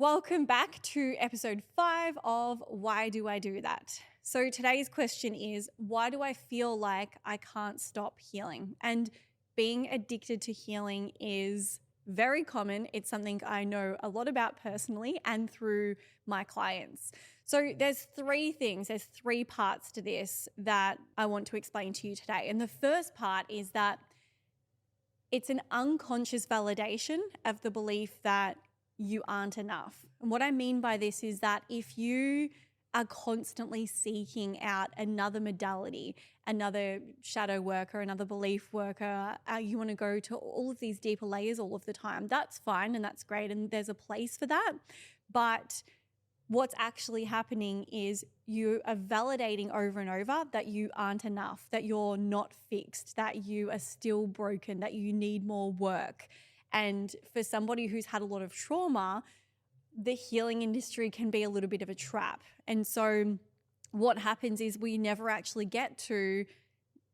Welcome back to episode 5 of Why Do I Do That? So today's question is, why do I feel like I can't stop healing? And being addicted to healing is very common. It's something I know a lot about personally and through my clients. So there's 3 parts to this that I want to explain to you today. And the first part is that it's an unconscious validation of the belief that you aren't enough. And what I mean by this is that if you are constantly seeking out another modality, another shadow worker, another belief worker, you want to go to all of these deeper layers all of the time, that's fine and that's great. And there's a place for that. But what's actually happening is you are validating over and over that you aren't enough, that you're not fixed, that you are still broken, that you need more work. And for somebody who's had a lot of trauma, the healing industry can be a little bit of a trap. And so what happens is we never actually get to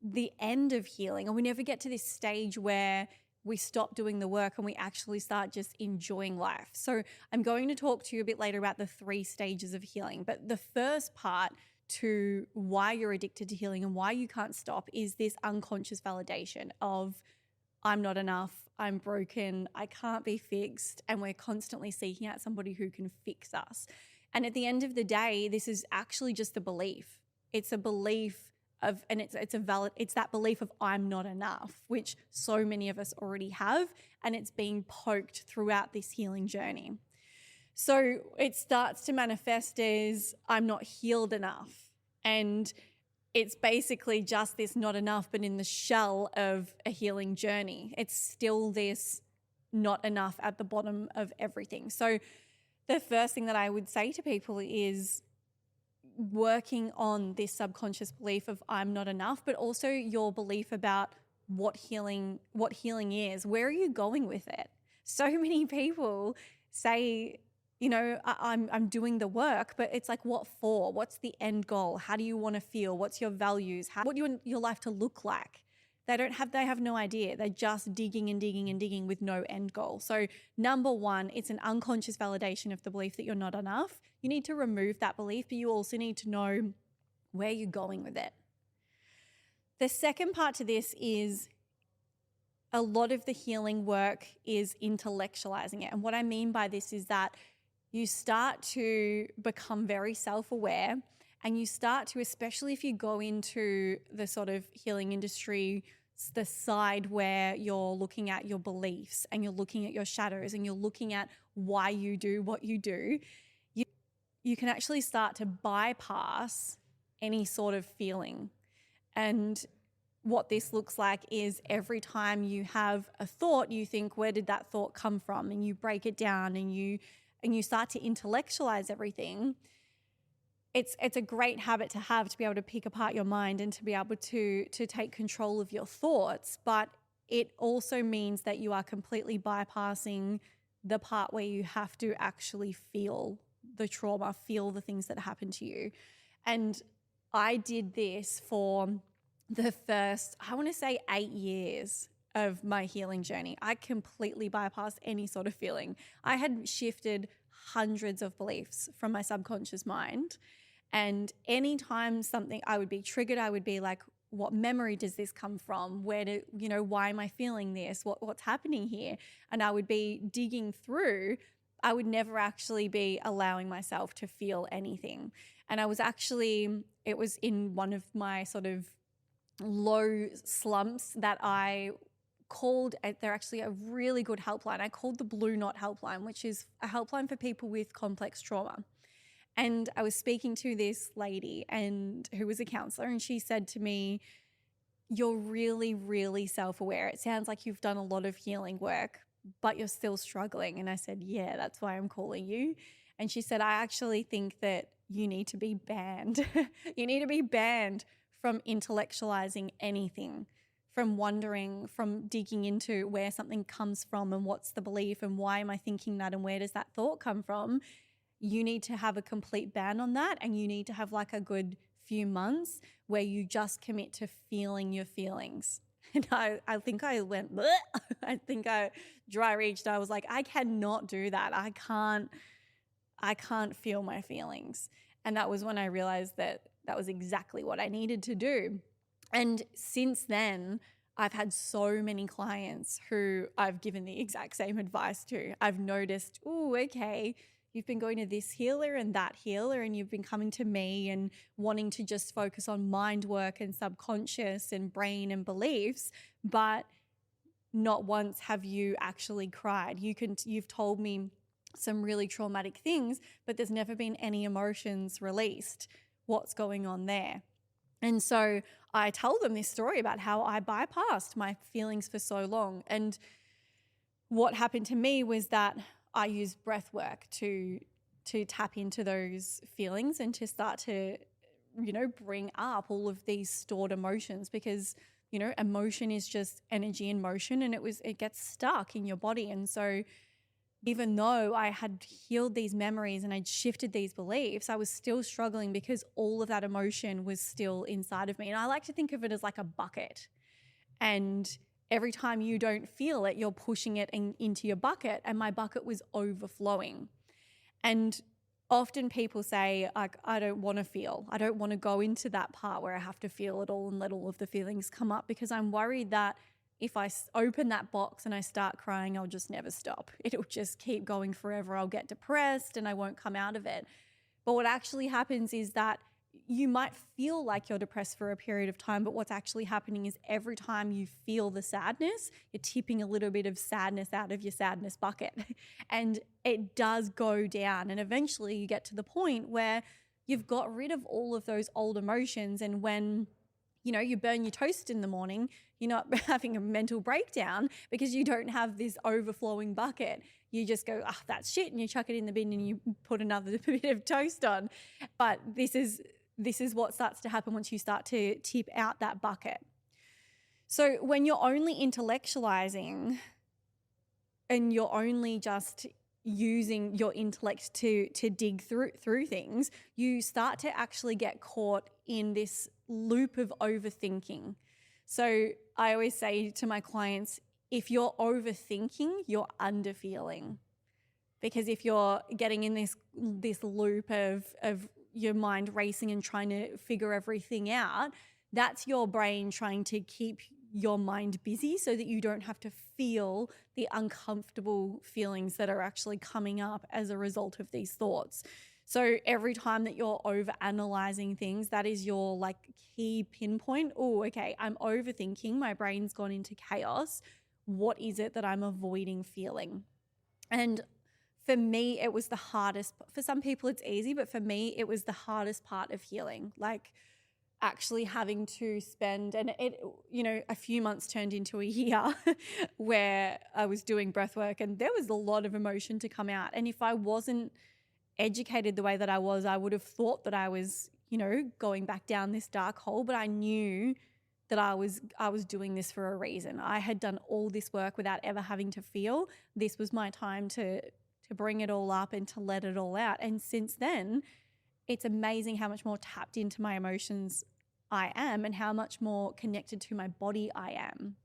the end of healing, and we never get to this stage where we stop doing the work and we actually start just enjoying life. So I'm going to talk to you a bit later about the 3 stages of healing. But the first part to why you're addicted to healing and why you can't stop is this unconscious validation of I'm not enough, I'm broken, I can't be fixed, and we're constantly seeking out somebody who can fix us. And at the end of the day, this is actually just a belief. It's a belief of, and it's that belief of I'm not enough, which so many of us already have, and it's being poked throughout this healing journey. So it starts to manifest as I'm not healed enough, and it's basically just this not enough, but in the shell of a healing journey. It's still this not enough at the bottom of everything. So the first thing that I would say to people is working on this subconscious belief of I'm not enough, but also your belief about what healing is. Where are you going with it? So many people say, I'm doing the work, but it's like, what for? What's the end goal? How do you want to feel? What's your values? What do you want your life to look like? They have no idea. They're just digging and digging and digging with no end goal. So number 1, it's an unconscious validation of the belief that you're not enough. You need to remove that belief, but you also need to know where you're going with it. The second part to this is a lot of the healing work is intellectualizing it. And what I mean by this is that you start to become very self-aware, and you start to, especially if you go into the sort of healing industry, the side where you're looking at your beliefs and you're looking at your shadows and you're looking at why you do what you do, you can actually start to bypass any sort of feeling. And what this looks like is every time you have a thought, you think, where did that thought come from? And you break it down and you start to intellectualize everything. It's a great habit to have, to be able to pick apart your mind and to be able to take control of your thoughts. But it also means that you are completely bypassing the part where you have to actually feel the trauma, feel the things that happen to you. And I did this for the first, I want to say 8 years of my healing journey. I completely bypassed any sort of feeling. I had shifted hundreds of beliefs from my subconscious mind. And anytime I would be triggered, I would be like, what memory does this come from? Why am I feeling this? What's happening here? And I would be digging through. I would never actually be allowing myself to feel anything. And it was in one of my sort of low slumps that I called, they're actually a really good helpline. I called the Blue Knot helpline, which is a helpline for people with complex trauma. And I was speaking to this lady who was a counselor, and she said to me, you're really, really self-aware. It sounds like you've done a lot of healing work, but you're still struggling. And I said, yeah, that's why I'm calling you. And she said, I actually think that you need to be banned. You need to be banned from intellectualizing anything, from wondering, from digging into where something comes from and what's the belief and why am I thinking that and where does that thought come from. You need to have a complete ban on that, and you need to have like a good few months where you just commit to feeling your feelings. And I think I went, bleh. I think I dry reached. I was like, I cannot do that. I can't I can't feel my feelings. And that was when I realized that that was exactly what I needed to do. And since then, I've had so many clients who I've given the exact same advice to. I've noticed, oh, okay, you've been going to this healer and that healer, and you've been coming to me and wanting to just focus on mind work and subconscious and brain and beliefs, but not once have you actually cried. You've told me some really traumatic things, but there's never been any emotions released. What's going on there? And so I tell them this story about how I bypassed my feelings for so long. And what happened to me was that I used breath work to tap into those feelings and to start to, bring up all of these stored emotions, because, emotion is just energy in motion, and it gets stuck in your body. And so even though I had healed these memories and I'd shifted these beliefs, I was still struggling because all of that emotion was still inside of me. And I like to think of it as like a bucket. And every time you don't feel it, you're pushing it into your bucket. And my bucket was overflowing. And often people say, like, I don't want to feel. I don't want to go into that part where I have to feel it all and let all of the feelings come up, because I'm worried that if I open that box and I start crying, I'll just never stop. It'll just keep going forever. I'll get depressed and I won't come out of it. But what actually happens is that you might feel like you're depressed for a period of time, but what's actually happening is every time you feel the sadness, you're tipping a little bit of sadness out of your sadness bucket. And it does go down. And eventually you get to the point where you've got rid of all of those old emotions. And when you burn your toast in the morning, you're not having a mental breakdown because you don't have this overflowing bucket. You just go, that's shit, and you chuck it in the bin and you put another bit of toast on. But this is what starts to happen once you start to tip out that bucket. So when you're only intellectualizing and you're only just using your intellect to dig through things, you start to actually get caught in this loop of overthinking. So I always say to my clients, if you're overthinking, you're underfeeling. Because if you're getting in this loop of your mind racing and trying to figure everything out, that's your brain trying to keep your mind busy so that you don't have to feel the uncomfortable feelings that are actually coming up as a result of these thoughts. So every time that you're overanalyzing things, that is your key pinpoint. Oh, okay, I'm overthinking. My brain's gone into chaos. What is it that I'm avoiding feeling? And for me, it was the hardest. For some people, it's easy, but for me, it was the hardest part of healing. Actually having to spend, and a few months turned into a year where I was doing breath work, and there was a lot of emotion to come out. And if I wasn't educated the way that I was, I would have thought that I was, going back down this dark hole, but I knew that I was doing this for a reason. I had done all this work without ever having to feel. This was my time to bring it all up and to let it all out. And since then, it's amazing how much more tapped into my emotions I am and how much more connected to my body I am.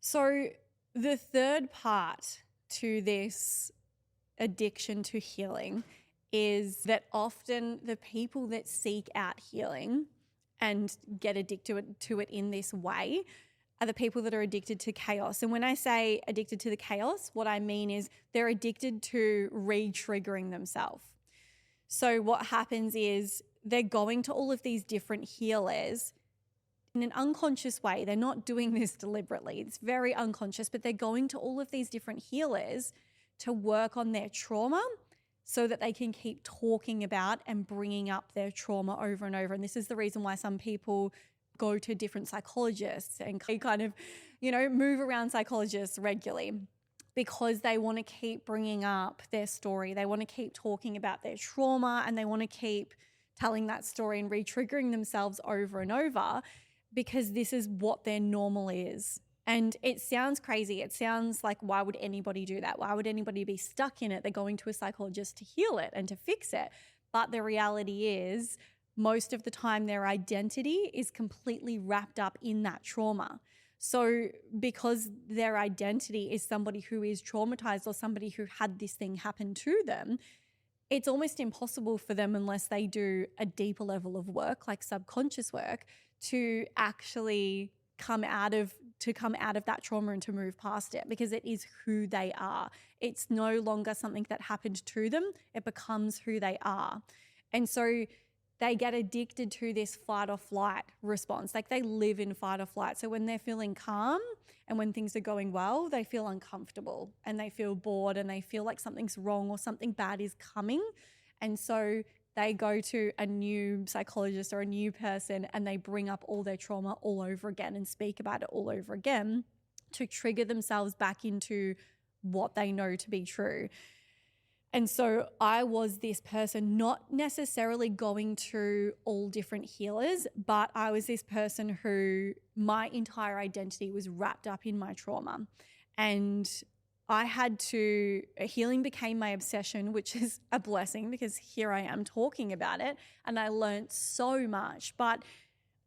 So the third part to this addiction to healing is that often the people that seek out healing and get addicted to it in this way are the people that are addicted to chaos. And when I say addicted to the chaos, what I mean is they're addicted to re-triggering themselves. So what happens is they're going to all of these different healers in an unconscious way. They're not doing this deliberately. It's very unconscious, but they're going to all of these different healers to work on their trauma so that they can keep talking about and bringing up their trauma over and over. And this is the reason why some people go to different psychologists and kind of, move around psychologists regularly, because they want to keep bringing up their story. They want to keep talking about their trauma, and they want to keep telling that story and re-triggering themselves over and over, because this is what their normal is. And it sounds crazy. It sounds like, why would anybody do that? Why would anybody be stuck in it? They're going to a psychologist to heal it and to fix it. But the reality is, most of the time their identity is completely wrapped up in that trauma. So because their identity is somebody who is traumatized or somebody who had this thing happen to them, it's almost impossible for them, unless they do a deeper level of work, like subconscious work, to actually come out of that trauma and to move past it, because it is who they are. It's no longer something that happened to them. It becomes who they are. And so they get addicted to this fight or flight response. Like they live in fight or flight. So when they're feeling calm and when things are going well, they feel uncomfortable and they feel bored and they feel like something's wrong or something bad is coming. And so they go to a new psychologist or a new person and they bring up all their trauma all over again and speak about it all over again to trigger themselves back into what they know to be true. And so I was this person, not necessarily going to all different healers, but I was this person who my entire identity was wrapped up in my trauma. And healing became my obsession, which is a blessing because here I am talking about it and I learned so much. But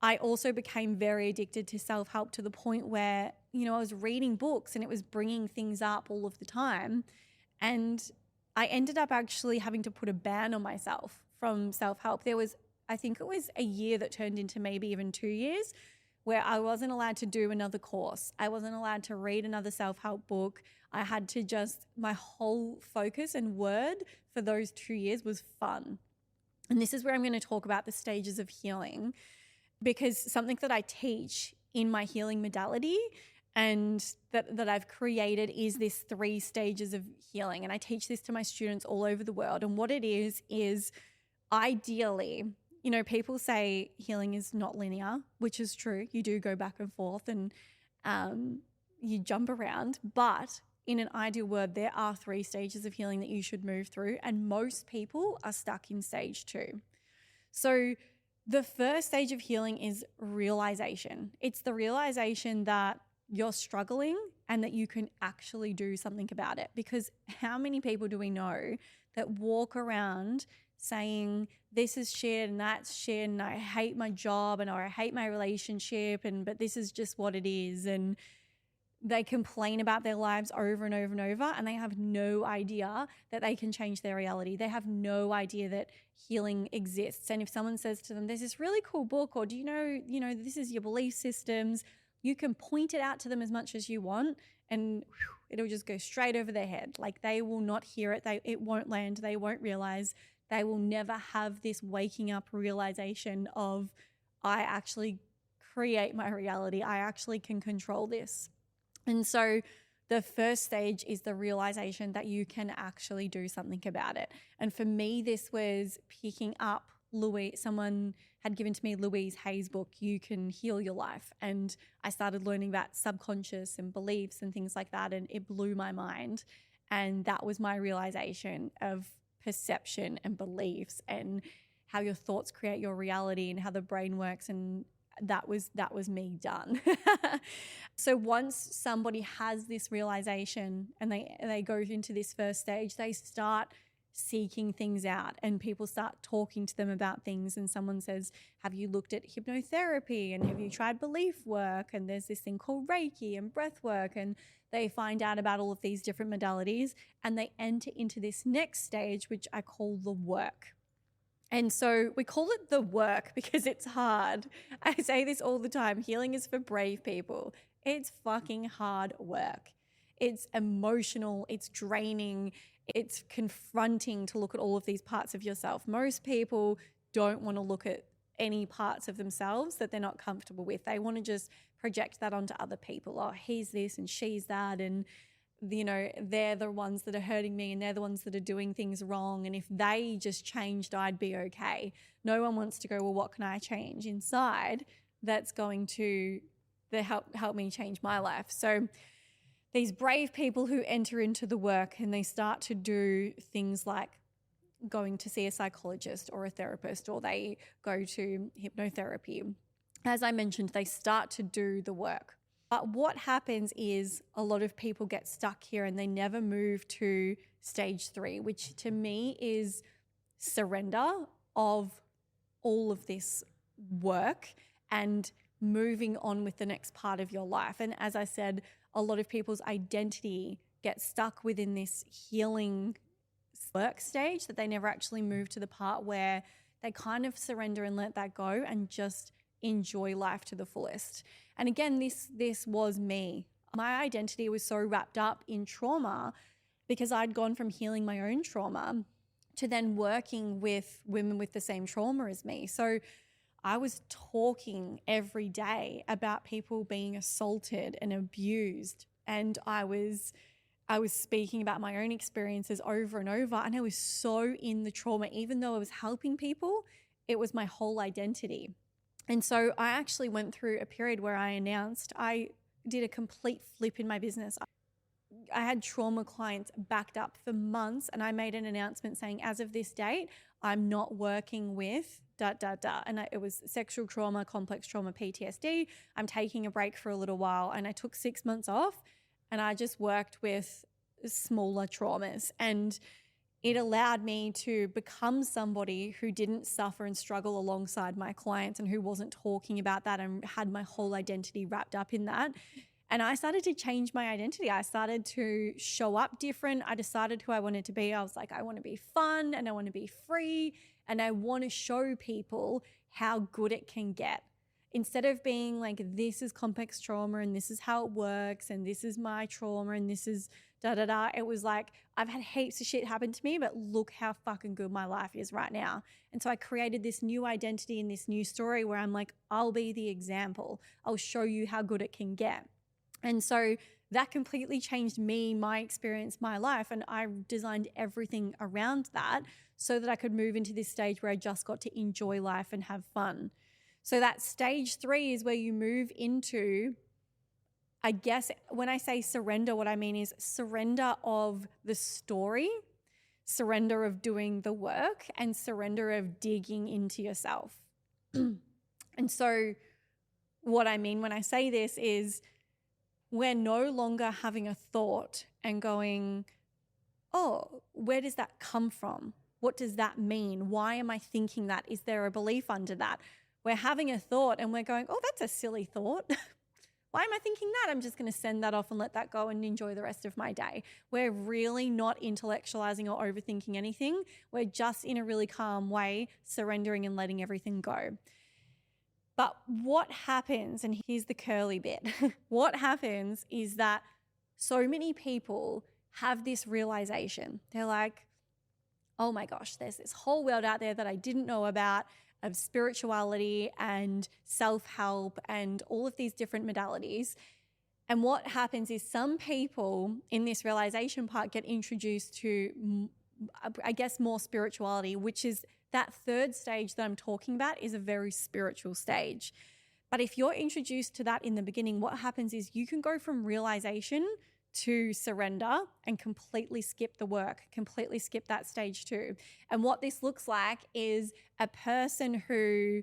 I also became very addicted to self-help to the point where, I was reading books and it was bringing things up all of the time. And I ended up actually having to put a ban on myself from self-help. I think it was a year that turned into maybe even 2 years where I wasn't allowed to do another course. I wasn't allowed to read another self-help book. I had to my whole focus and word for those 2 years was fun. And this is where I'm going to talk about the stages of healing, because something that I teach in my healing modality and that I've created is this 3 stages of healing. And I teach this to my students all over the world. And what it is ideally, people say healing is not linear, which is true. You do go back and forth and you jump around. But in an ideal world, there are 3 stages of healing that you should move through. And most people are stuck in stage 2. So the first stage of healing is realization. It's the realization that you're struggling and that you can actually do something about it. Because how many people do we know that walk around saying this is shit and that's shit and I hate my job and or I hate my relationship but this is just what it is, and they complain about their lives over and over and over, and they have no idea that they can change their reality. They have no idea that healing exists. And if someone says to them, there's this really cool book, or do you know, this is your belief systems, you can point it out to them as much as you want and it'll just go straight over their head. Like they will not hear it. It won't land. They won't realize. They will never have this waking up realization of, I actually create my reality. I actually can control this. And so the first stage is the realization that you can actually do something about it. And for me, this was picking up someone had given to me Louise Hay's book, You Can Heal Your Life. And I started learning about subconscious and beliefs and things like that. And it blew my mind. And that was my realization of perception and beliefs and how your thoughts create your reality and how the brain works. And that was me done. So once somebody has this realization and they go into this first stage, they start seeking things out and people start talking to them about things, and someone says, have you looked at hypnotherapy and have you tried belief work, and there's this thing called Reiki and breath work, and they find out about all of these different modalities and they enter into this next stage, which I call the work. And so we call it the work because it's hard. I say this all the time. Healing is for brave people. It's fucking hard work. It's emotional. It's draining. It's confronting to look at all of these parts of yourself. Most people don't want to look at any parts of themselves that they're not comfortable with. They want to just project that onto other people. Oh, he's this and she's that, and they're the ones that are hurting me and they're the ones that are doing things wrong. And if they just changed, I'd be okay. No one wants to go, well, what can I change inside that's going to help me change my life? So these brave people who enter into the work and they start to do things like going to see a psychologist or a therapist, or they go to hypnotherapy. As I mentioned, they start to do the work. But what happens is a lot of people get stuck here and they never move to stage 3, which to me is surrender of all of this work and moving on with the next part of your life. And as I said, a lot of people's identity gets stuck within this healing work stage that they never actually move to the part where they kind of surrender and let that go and just enjoy life to the fullest. And again, this was me. My identity was so wrapped up in trauma because I'd gone from healing my own trauma to then working with women with the same trauma as me. So I was talking every day about people being assaulted and abused, and I was speaking about my own experiences over and over, and I was so in the trauma. Even though I was helping people, it was my whole identity. And so I actually went through a period where I did a complete flip in my business. I had trauma clients backed up for months, and I made an announcement saying, as of this date, I'm not working with ... And it was sexual trauma, complex trauma, PTSD. I'm taking a break for a little while, and I took 6 months off, and I just worked with smaller traumas. And it allowed me to become somebody who didn't suffer and struggle alongside my clients, and who wasn't talking about that and had my whole identity wrapped up in that. And I started to change my identity. I started to show up different. I decided who I wanted to be. I was like, I want to be fun, and I want to be free, and I want to show people how good it can get. Instead of being like, this is complex trauma and this is how it works and this is my trauma and this is it was like, I've had heaps of shit happen to me, but look how fucking good my life is right now. And so I created this new identity and this new story where I'm like, I'll be the example. I'll show you how good it can get. And so that completely changed me, my experience, my life. And I designed everything around that so that I could move into this stage where I just got to enjoy life and have fun. So that stage 3 is where you move into, I guess when I say surrender, what I mean is surrender of the story, surrender of doing the work, and surrender of digging into yourself. And so what I mean when I say this is, we're no longer having a thought and going, oh, where does that come from? What does that mean? Why am I thinking that? Is there a belief under that? We're having a thought and we're going, oh, that's a silly thought. Why am I thinking that? I'm just going to send that off and let that go and enjoy the rest of my day. We're really not intellectualizing or overthinking anything. We're just in a really calm way, surrendering and letting everything go. But what happens, and here's the curly bit, what happens is that so many people have this realization. They're like, oh my gosh, there's this whole world out there that I didn't know about, of spirituality and self-help and all of these different modalities. And what happens is some people in this realization part get introduced to, I guess, more spirituality, which is that third stage that I'm talking about is a very spiritual stage. But if you're introduced to that in the beginning, what happens is you can go from realization to surrender and completely skip the work, completely skip that stage 2. And what this looks like is a person who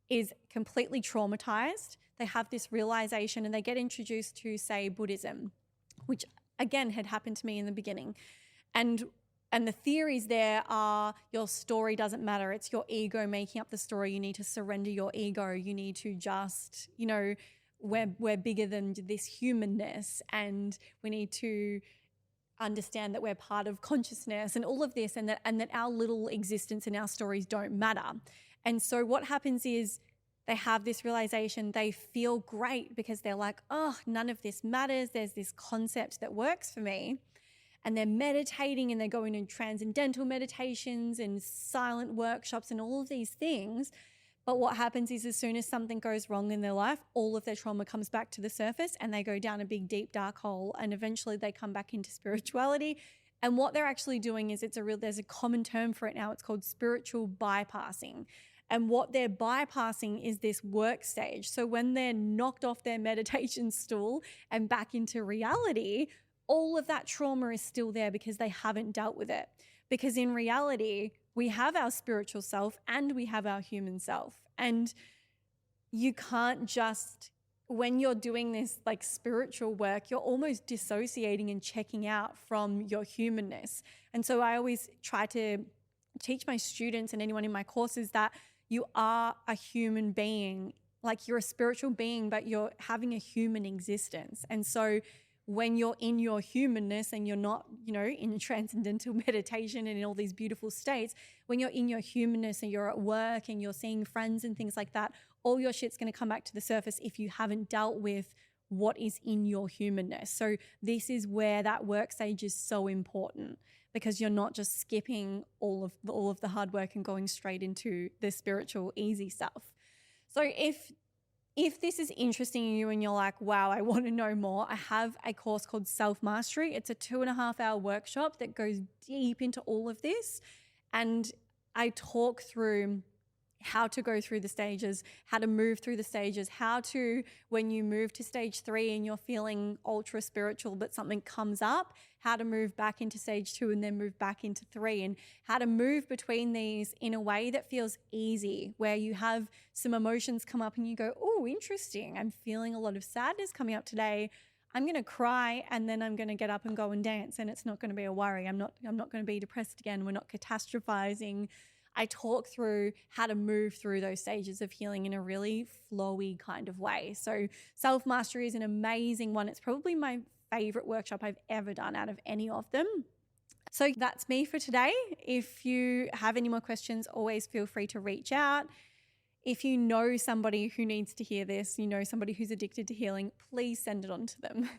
is completely traumatized. They have this realization and they get introduced to, say, Buddhism, which again had happened to me in the beginning. And the theories there are your story doesn't matter. It's your ego making up the story. You need to surrender your ego. You need to just, we're bigger than this humanness, and we need to understand that we're part of consciousness and all of this, and that our little existence and our stories don't matter. And so what happens is they have this realization, they feel great because they're like, oh, none of this matters. There's this concept that works for me. And they're meditating and they're going to transcendental meditations and silent workshops and all of these things. But what happens is as soon as something goes wrong in their life, all of their trauma comes back to the surface and they go down a big, deep, dark hole. And eventually they come back into spirituality. And what they're actually doing is there's a common term for it now. It's called spiritual bypassing. And what they're bypassing is this work stage. So when they're knocked off their meditation stool and back into reality, all of that trauma is still there because they haven't dealt with it. Because in reality, we have our spiritual self and we have our human self. And you can't just, when you're doing this like spiritual work, you're almost dissociating and checking out from your humanness. And so I always try to teach my students and anyone in my courses that you are a human being like you're a spiritual being, but you're having a human existence. And so when you're in your humanness and you're not, in transcendental meditation and in all these beautiful states, when you're in your humanness and you're at work and you're seeing friends and things like that, all your shit's going to come back to the surface if you haven't dealt with what is in your humanness. So this is where that work stage is so important, because you're not just skipping all of the hard work and going straight into the spiritual easy stuff. So if this is interesting to you and you're like, wow, I want to know more, I have a course called Self-Mastery. It's a 2.5-hour workshop that goes deep into all of this. And I talk through how to go through the stages, how to move through the stages, how to, when you move to stage 3 and you're feeling ultra spiritual, but something comes up, how to move back into stage 2 and then move back into 3, and how to move between these in a way that feels easy, where you have some emotions come up and you go, oh, interesting. I'm feeling a lot of sadness coming up today. I'm going to cry and then I'm going to get up and go and dance, and it's not going to be a worry. I'm not going to be depressed again. We're not catastrophizing. I talk through how to move through those stages of healing in a really flowy kind of way. So Self-Mastery is an amazing one. It's probably my favorite workshop I've ever done out of any of them. So that's me for today. If you have any more questions, always feel free to reach out. If you know somebody who needs to hear this, somebody who's addicted to healing, please send it on to them.